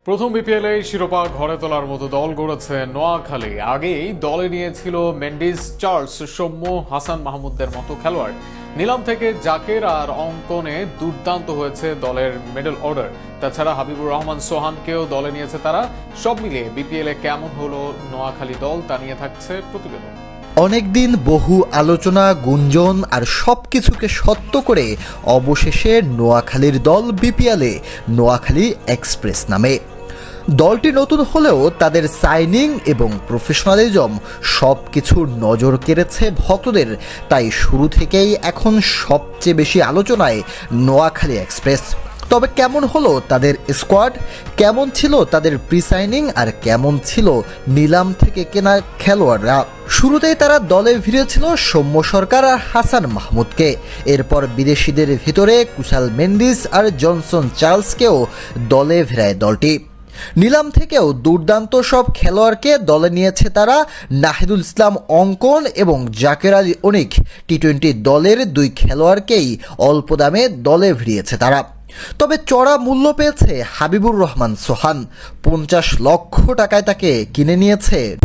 প্রথম বিপিএলে শিরোপা ঘরে তোলার মতো দল গড়েছে নোয়াখালী। আগেই দলে নিয়েছিল মেন্ডিস, চার্লস, সৌম্য, হাসান মাহমুদদের মতো খেলোয়াড়। নিলাম থেকে জাকের আর অঙ্কনে দুর্দান্ত হয়েছে দলের মিডল অর্ডার। তাছাড়া হাবিবুর রহমান সোহানকেও দলে নিয়েছে তারা। সব মিলিয়ে বিপিএলে কেমন হলো নোয়াখালী দল তা নিয়ে থাকছে প্রতিবেদন। অনেকদিন বহু আলোচনা, গুঞ্জন আর সবকিছুকে সত্য করে অবশেষে নোয়াখালীর দল বিপিএলে নোয়াখালী এক্সপ্রেস নামে। দলটি নতুন হলেও তাদের সাইনিং এবং প্রফেশনালিজম সব কিছুর নজর কেড়েছে ভক্তদের। তাই শুরু থেকেই এখন সবচেয়ে বেশি আলোচনায় নোয়াখালী এক্সপ্রেস। তবে কেমন হলো তাদের স্কোয়াড, কেমন ছিল তাদের প্রি সাইনিং আর কেমন ছিল নিলাম থেকে কেনা খেলোয়াড়রা? শুরুতেই তারা দলে ভিড়েছিল সৌম্য সরকার আর হাসান মাহমুদকে। এরপর বিদেশিদের ভিতরে কুশাল মেন্ডিস আর জনসন চার্লসকেও দলে ফেরায় দলটি। নিলাম থেকেও দুর্দান্ত সব খেলোয়াড়কে দলে নিয়েছে তারা। নাহিদুল ইসলাম অঙ্কন এবং জাকের আলী অনিক টি-20 দলের দুই খেলোয়াড়কেই অল্প দামে দলে ভিড়িয়েছে তারা। তবে চড়া মূল্য পেয়েছে হাবিবুর রহমান সোহান। 50 লক্ষ টাকায় তাকে কিনে নিয়েছে